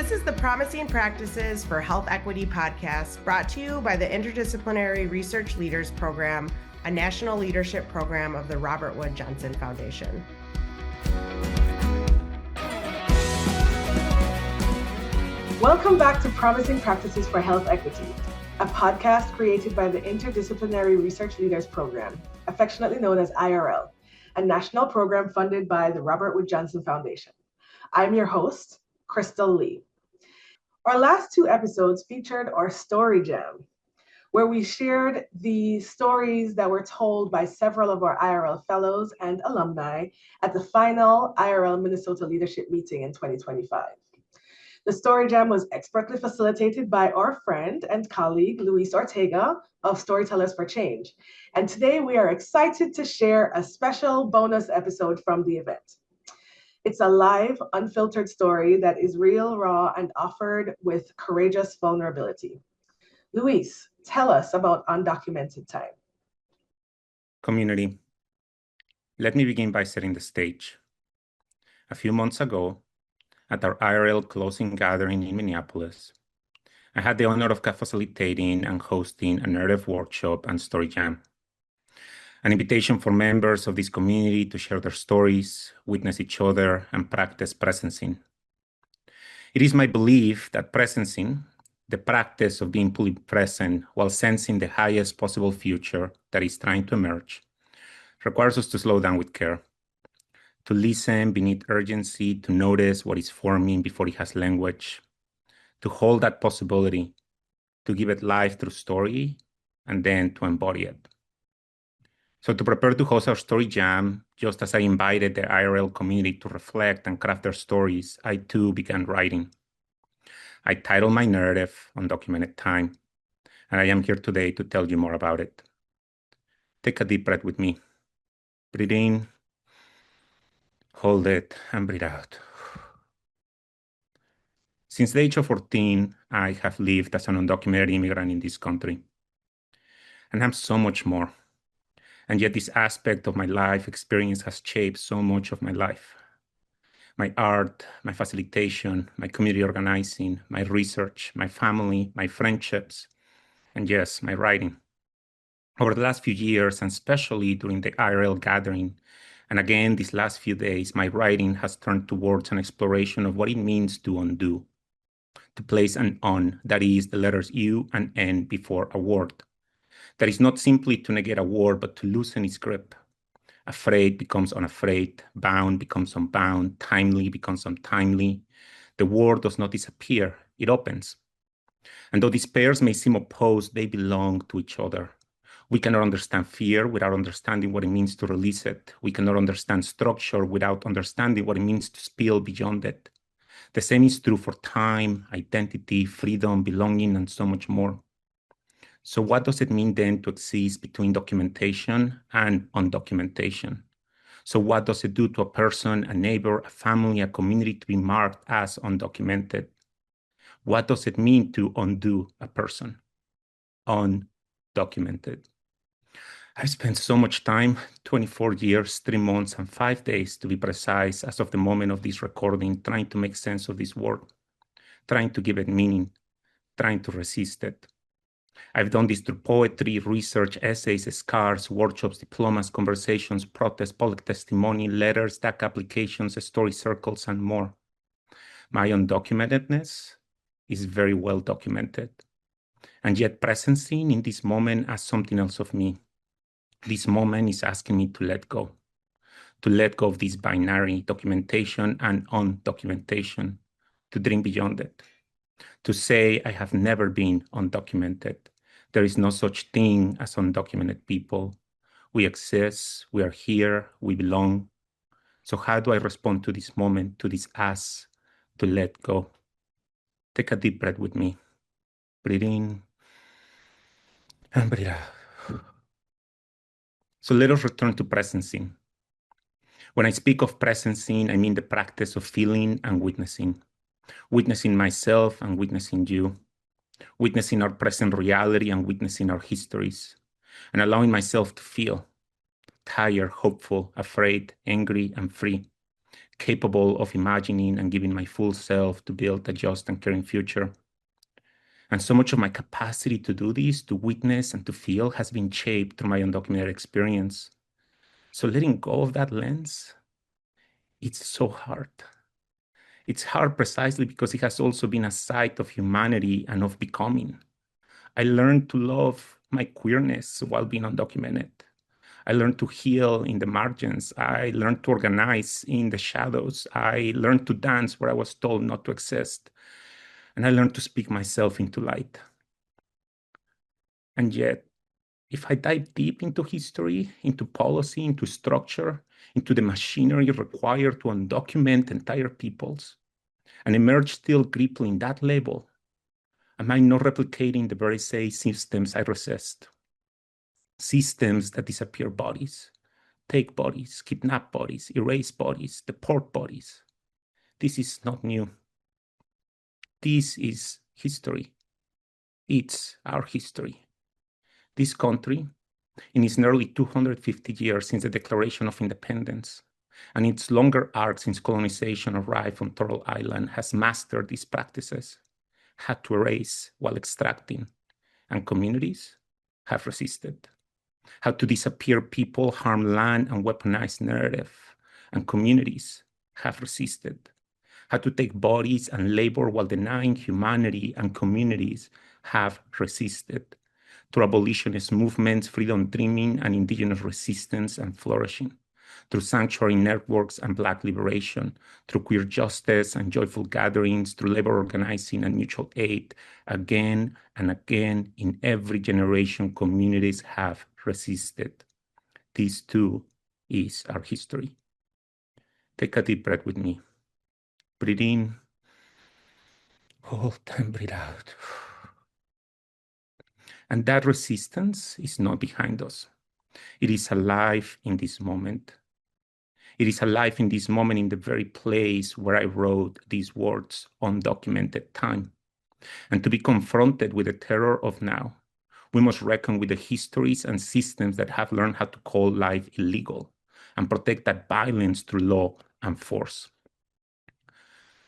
This is the Promising Practices for Health Equity podcast, brought to you by the Interdisciplinary Research Leaders Program, a national leadership program of the Robert Wood Johnson Foundation. Welcome back to Promising Practices for Health Equity, a podcast created by the Interdisciplinary Research Leaders Program, affectionately known as IRL, a national program funded by the Robert Wood Johnson Foundation. I'm your host, Krystal Lee. Our last two episodes featured our StoryJAM, where we shared the stories that were told by several of our IRL fellows and alumni at the final IRL Minnesota Leadership Meeting in 2025. The StoryJAM was expertly facilitated by our friend and colleague, Luis Ortega of Storytellers for Change. And today we are excited to share a special bonus episode from the event. It's a live, unfiltered story that is real, raw, and offered with courageous vulnerability. Luis, tell us about Undocumented Time. Community. Let me begin by setting the stage. A few months ago, at our IRL closing gathering in Minneapolis, I had the honor of facilitating and hosting a narrative workshop and StoryJAM, an invitation for members of this community to share their stories, witness each other, and practice presencing. It is my belief that presencing, the practice of being fully present while sensing the highest possible future that is trying to emerge, requires us to slow down with care, to listen beneath urgency, to notice what is forming before it has language, to hold that possibility, to give it life through story, and then to embody it. So to prepare to host our StoryJAM, just as I invited the IRL community to reflect and craft their stories, I too began writing. I titled my narrative Undocumented Time, and I am here today to tell you more about it. Take a deep breath with me. Breathe in, hold it, and breathe out. Since the age of 14, I have lived as an undocumented immigrant in this country. And I'm so much more. And yet this aspect of my life experience has shaped so much of my life. My art, my facilitation, my community organizing, my research, my family, my friendships, and yes, my writing. Over the last few years, and especially during the IRL gathering, and again these last few days, my writing has turned towards an exploration of what it means to undo, to place an on, that is the letters U and N before a word. That is not simply to negate a word, but to loosen its grip. Afraid becomes unafraid, bound becomes unbound, timely becomes untimely. The word does not disappear, it opens. And though these pairs may seem opposed, they belong to each other. We cannot understand fear without understanding what it means to release it. We cannot understand structure without understanding what it means to spill beyond it. The same is true for time, identity, freedom, belonging, and so much more. So what does it mean then to exist between documentation and undocumentation? So what does it do to a person, a neighbor, a family, a community to be marked as undocumented? What does it mean to undo a person? Undocumented. I've spent so much time, 24 years, 3 months, and 5 days to be precise as of the moment of this recording, trying to make sense of this word, trying to give it meaning, trying to resist it. I've done this through poetry, research, essays, scars, workshops, diplomas, conversations, protests, public testimony, letters, DAC applications, story circles, and more. My undocumentedness is very well documented, and yet presencing in this moment as something else of me. This moment is asking me to let go of this binary documentation and undocumentation, to dream beyond it, to say I have never been undocumented. There is no such thing as undocumented people. We exist, we are here, we belong. So how do I respond to this moment, to this ask to let go? Take a deep breath with me. Breathe in and breathe out. So let us return to presencing. When I speak of presencing, I mean the practice of feeling and witnessing. Witnessing myself and witnessing you. Witnessing our present reality and witnessing our histories, and allowing myself to feel tired, hopeful, afraid, angry, and free. capable of imagining and giving my full self to build a just and caring future. And so much of my capacity to do this, to witness and to feel, has been shaped through my undocumented experience. So letting go of that lens, it's so hard. It's hard precisely because it has also been a site of humanity and of becoming. I learned to love my queerness while being undocumented. I learned to heal in the margins. I learned to organize in the shadows. I learned to dance where I was told not to exist. And I learned to speak myself into light. And yet, if I dive deep into history, into policy, into structure, into the machinery required to undocument entire peoples, and emerge still crippling that label, am I not replicating the very same systems I resist? Systems that disappear bodies, take bodies, kidnap bodies, erase bodies, deport bodies. This is not new. This is history. It's our history. This country, in its nearly 250 years since the Declaration of Independence, and its longer arc since colonization arrived on Turtle Island, has mastered these practices, had to erase while extracting, and communities have resisted. How to disappear people, harm land, and weaponize narrative, and communities have resisted. How to take bodies and labor while denying humanity, and communities have resisted. Through abolitionist movements, freedom dreaming, and indigenous resistance and flourishing. Through sanctuary networks and Black liberation, through queer justice and joyful gatherings, through labor organizing and mutual aid, again and again, in every generation, communities have resisted. This too is our history. Take a deep breath with me. Breathe in, hold and breathe out. And that resistance is not behind us. It is alive in this moment. It is alive in this moment in the very place where I wrote these words, Undocumented Time. And to be confronted with the terror of now, we must reckon with the histories and systems that have learned how to call life illegal and protect that violence through law and force.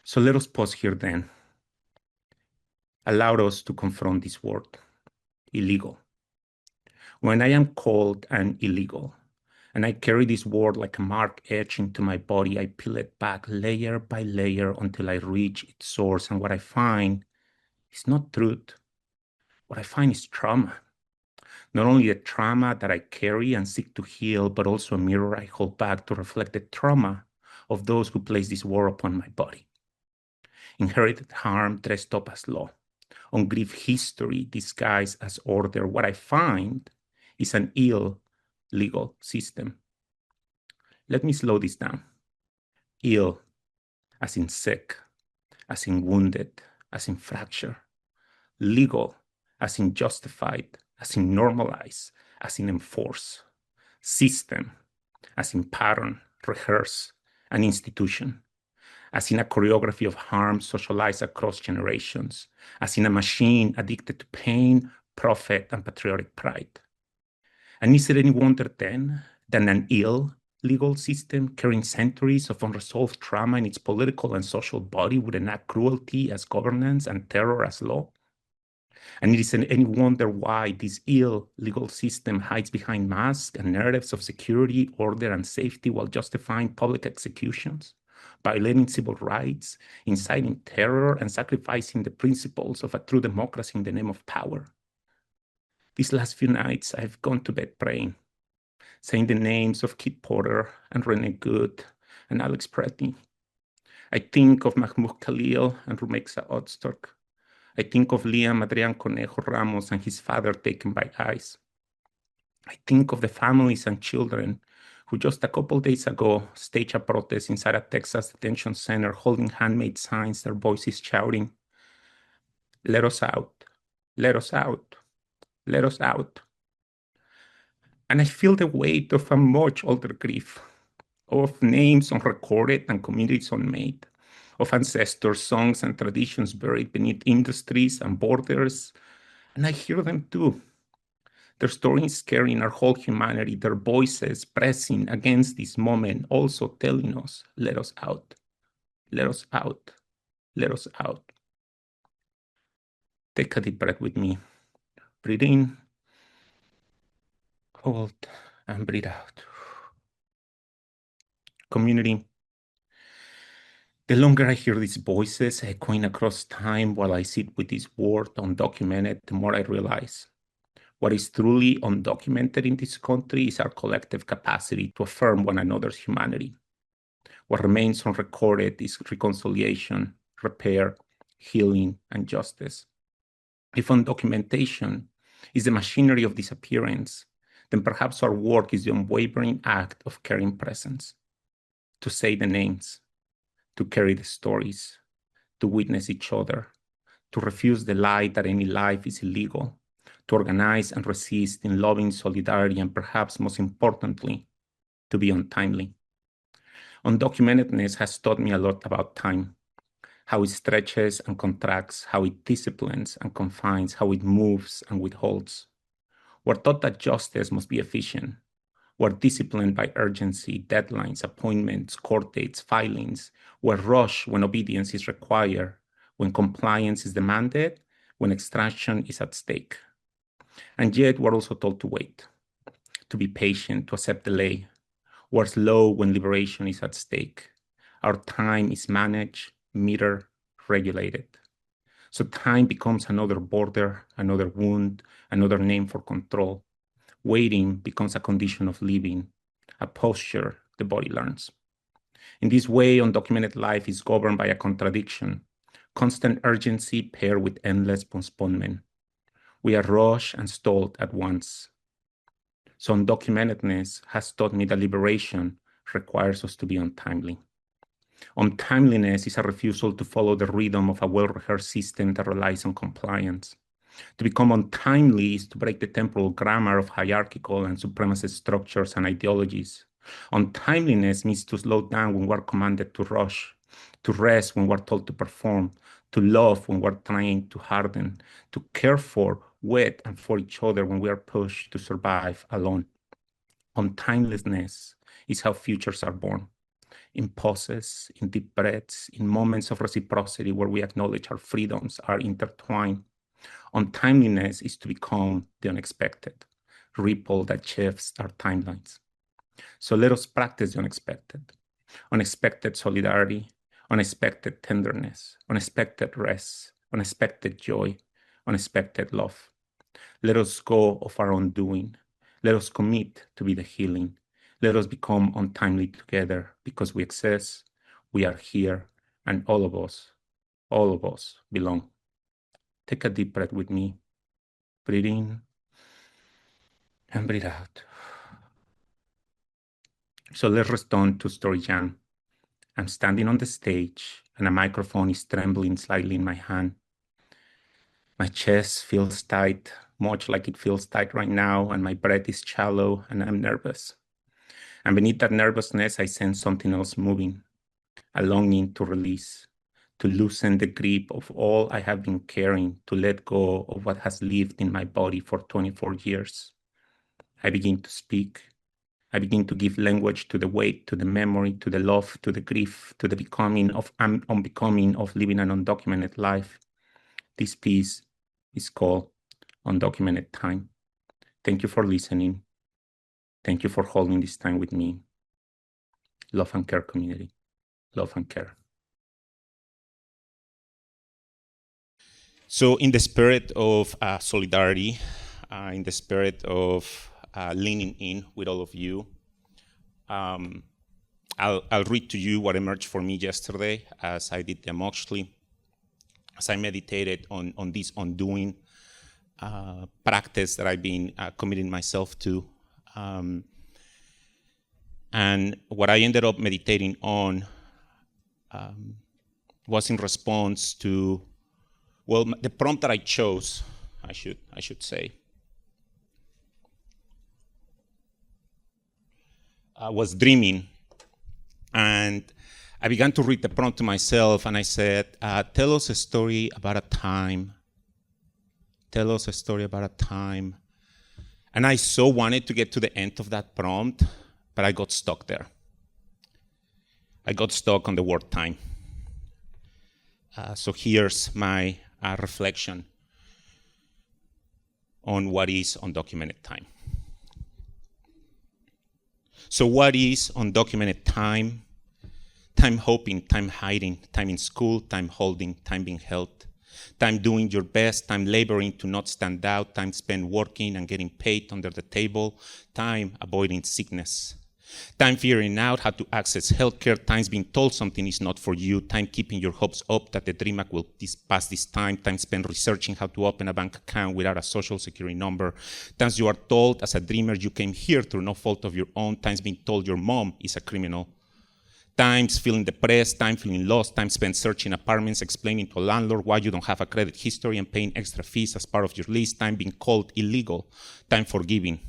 So let us pause here then. Allow us to confront this word, illegal. When I am called an illegal, and I carry this word like a mark etched into my body, I peel it back layer by layer until I reach its source. And what I find is not truth. What I find is trauma. Not only the trauma that I carry and seek to heal, but also a mirror I hold back to reflect the trauma of those who place this word upon my body. Inherited harm dressed up as law. Ungrieved history disguised as order. What I find is an ill legal system. Let me slow this down. Ill, as in sick, as in wounded, as in fracture. Legal, as in justified, as in normalized, as in enforce. System, as in pattern, rehearse, and institution. As in a choreography of harm socialized across generations. As in a machine addicted to pain, profit, and patriotic pride. And is it any wonder then that an ill legal system carrying centuries of unresolved trauma in its political and social body would enact cruelty as governance and terror as law? And it isn't any wonder why this ill legal system hides behind masks and narratives of security, order, and safety while justifying public executions, violating civil rights, inciting terror, and sacrificing the principles of a true democracy in the name of power. These last few nights, I've gone to bed praying, saying the names of Kit Porter and Rene Good and Alex Pretty. I think of Mahmoud Khalil and Rumexa Odsturk. I think of Liam Adrian Conejo Ramos and his father taken by ICE. I think of the families and children who just a couple days ago staged a protest inside a Texas detention center holding handmade signs, their voices shouting, "Let us out, let us out, let us out." And I feel the weight of a much older grief, of names unrecorded and communities unmade, of ancestors, songs, and traditions buried beneath industries and borders. And I hear them too. Their stories carrying our whole humanity, their voices pressing against this moment, also telling us, let us out, let us out, let us out. Take a deep breath with me. Breathe in, hold, and breathe out. Community, the longer I hear these voices echoing across time while I sit with this word undocumented, the more I realize what is truly undocumented in this country is our collective capacity to affirm one another's humanity. What remains unrecorded is reconciliation, repair, healing, and justice. If undocumentation is the machinery of disappearance, then perhaps our work is the unwavering act of caring presence, to say the names, to carry the stories, to witness each other, to refuse the lie that any life is illegal, to organize and resist in loving solidarity, and perhaps most importantly, to be untimely. Undocumentedness has taught me a lot about time, how it stretches and contracts, how it disciplines and confines, how it moves and withholds. We're taught that justice must be efficient. We're disciplined by urgency, deadlines, appointments, court dates, filings. We're rushed when obedience is required, when compliance is demanded, when extraction is at stake. And yet we're also told to wait, to be patient, to accept delay. We're slow when liberation is at stake. Our time is managed, metered, regulated. So time becomes another border, another wound, another name for control. Waiting becomes a condition of living, a posture the body learns. In this way, undocumented life is governed by a contradiction, constant urgency paired with endless postponement. We are rushed and stalled at once. So undocumentedness has taught me that liberation requires us to be untimely. Untimeliness is a refusal to follow the rhythm of a well-rehearsed system that relies on compliance. To become untimely is to break the temporal grammar of hierarchical and supremacist structures and ideologies. Untimeliness means to slow down when we're commanded to rush, to rest when we're told to perform, to love when we're trying to harden, to care for, with, and for each other when we are pushed to survive alone. Untimelessness is how futures are born. In pauses, in deep breaths, in moments of reciprocity where we acknowledge our freedoms are intertwined. Untimeliness is to become the unexpected, ripple that shifts our timelines. So let us practice the unexpected. Unexpected solidarity, unexpected tenderness, unexpected rest, unexpected joy, unexpected love. Let us go of our own doing. Let us commit to be the healing. Let us become untimely together because we exist, we are here, and all of us belong. Take a deep breath with me. Breathe in and breathe out. So let's return to StoryJAM. I'm standing on the stage and a microphone is trembling slightly in my hand. My chest feels tight, much like it feels tight right now, and my breath is shallow and I'm nervous. And beneath that nervousness, I sense something else moving, a longing to release, to loosen the grip of all I have been carrying, to let go of what has lived in my body for 24 years. I begin to speak. I begin to give language to the weight, to the memory, to the love, to the grief, to the becoming of unbecoming of living an undocumented life. This piece is called Undocumented Time. Thank you for listening. Thank you for holding this time with me. Love and care, community. Love and care. So in the spirit of solidarity, in the spirit of leaning in with all of you, I'll read to you what emerged for me yesterday as I did the Moxley, as I meditated on this undoing practice that I've been committing myself to. And what I ended up meditating on was in response to, well, the prompt that I chose, I should say, was dreaming. And I began to read the prompt to myself and I said, tell us a story about a time. Tell us a story about a time. And I so wanted to get to the end of that prompt, but I got stuck there. I got stuck on the word time. So here's my reflection on what is undocumented time. So what is undocumented time? Time hoping, time hiding, time in school, time holding, time being held, time doing your best, time laboring to not stand out, time spent working and getting paid under the table, time avoiding sickness, time figuring out how to access healthcare, times being told something is not for you, time keeping your hopes up that the Dream Act will pass this time spent researching how to open a bank account without a social security number, times you are told as a dreamer you came here through no fault of your own, times being told your mom is a criminal, times feeling depressed, time feeling lost, time spent searching apartments, explaining to a landlord why you don't have a credit history and paying extra fees as part of your lease, time being called illegal, time forgiving,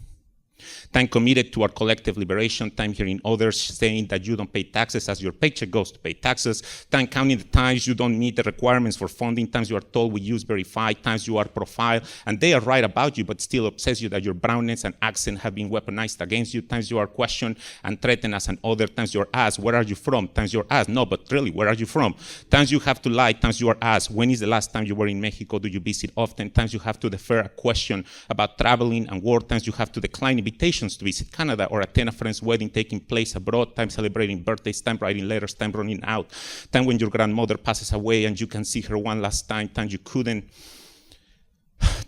time committed to our collective liberation, time hearing others saying that you don't pay taxes as your paycheck goes to pay taxes, time counting the times you don't meet the requirements for funding, times you are told we use Verify, times you are profiled and they are right about you but still obsess you that your brownness and accent have been weaponized against you, times you are questioned and threatened as an other, times you are asked, where are you from? Times you are asked, no, but really, where are you from? Times you have to lie, times you are asked, when is the last time you were in Mexico? Do you visit often? Times you have to defer a question about traveling and war, times you have to decline invitations to visit Canada or attend a friend's wedding taking place abroad, time celebrating birthdays, time writing letters, time running out, time when your grandmother passes away and you can see her one last time, time you couldn't,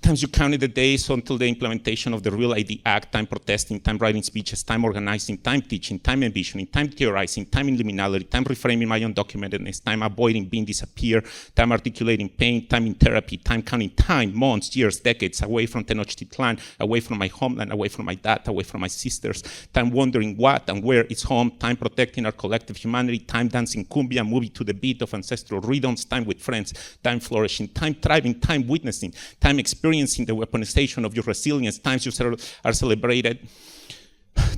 times you counted the days until the implementation of the Real ID Act, time protesting, time writing speeches, time organizing, time teaching, time envisioning, time theorizing, time in liminality, time reframing my undocumentedness, time avoiding being disappeared, time articulating pain, time in therapy, time counting time, months, years, decades, away from Tenochtitlan, away from my homeland, away from my dad, away from my sisters, time wondering what and where is home, time protecting our collective humanity, time dancing cumbia, moving to the beat of ancestral rhythms, time with friends, time flourishing, time thriving, time witnessing, time experiencing the weaponization of your resilience, times you are celebrated,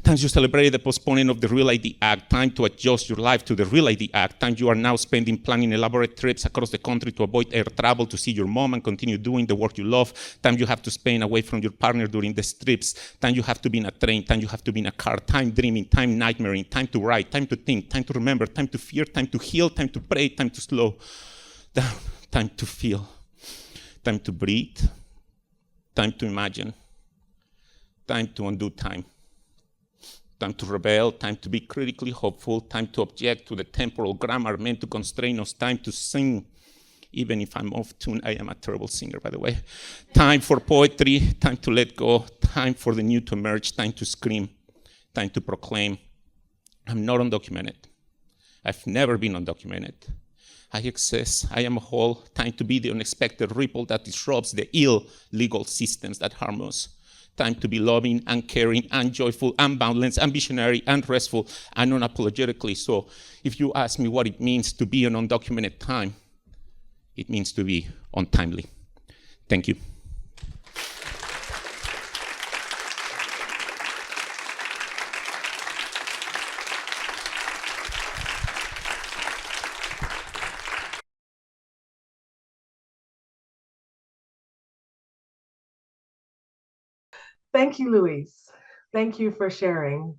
times you celebrated the postponing of the Real ID Act, time to adjust your life to the Real ID Act, time you are now spending planning elaborate trips across the country to avoid air travel to see your mom and continue doing the work you love, time you have to spend away from your partner during the trips, time you have to be in a train, time you have to be in a car, time dreaming, time nightmaring, time to write, time to think, time to remember, time to fear, time to heal, time to pray, time to slow down, time to feel, time to breathe, time to imagine, time to undo time, time to rebel, time to be critically hopeful, time to object to the temporal grammar meant to constrain us, time to sing, even if I'm off tune. I am a terrible singer, by the way. Time for poetry, time to let go, time for the new to emerge, time to scream, time to proclaim, I'm not undocumented. I've never been undocumented. I exist, I am whole, time to be the unexpected ripple that disrupts the ill legal systems that harm us. Time to be loving and caring and joyful and boundless and visionary and restful and unapologetically. So if you ask me what it means to be an undocumented time, it means to be untimely. Thank you. Thank you, Luis. Thank you for sharing.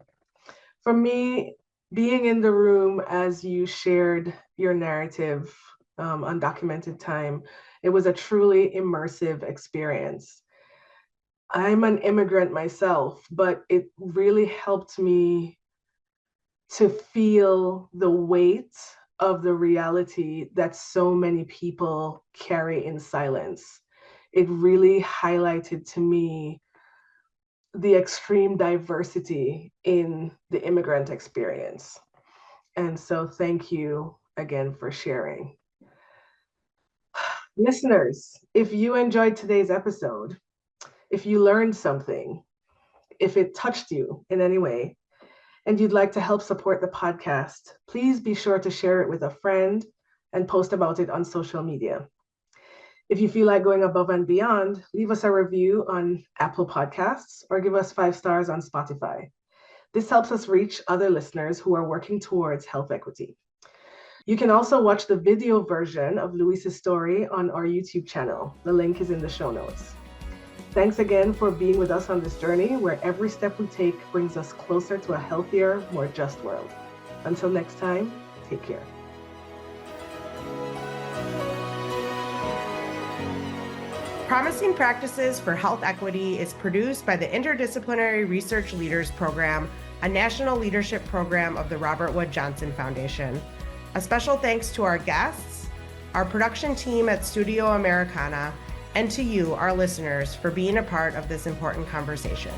For me, being in the room as you shared your narrative, Undocumented Time, it was a truly immersive experience. I'm an immigrant myself, but it really helped me to feel the weight of the reality that so many people carry in silence. It really highlighted to me the extreme diversity in the immigrant experience. And so thank you again for sharing. Listeners, if you enjoyed today's episode, if you learned something, if it touched you in any way, and you'd like to help support the podcast, please be sure to share it with a friend and post about it on social media. If you feel like going above and beyond, leave us a review on Apple Podcasts or give us 5 stars on Spotify. This helps us reach other listeners who are working towards health equity. You can also watch the video version of Luis's story on our YouTube channel. The link is in the show notes. Thanks again for being with us on this journey where every step we take brings us closer to a healthier, more just world. Until next time, take care. Promising Practices for Health Equity is produced by the Interdisciplinary Research Leaders Program, a national leadership program of the Robert Wood Johnson Foundation. A special thanks to our guests, our production team at Studio Americana, and to you, our listeners, for being a part of this important conversation.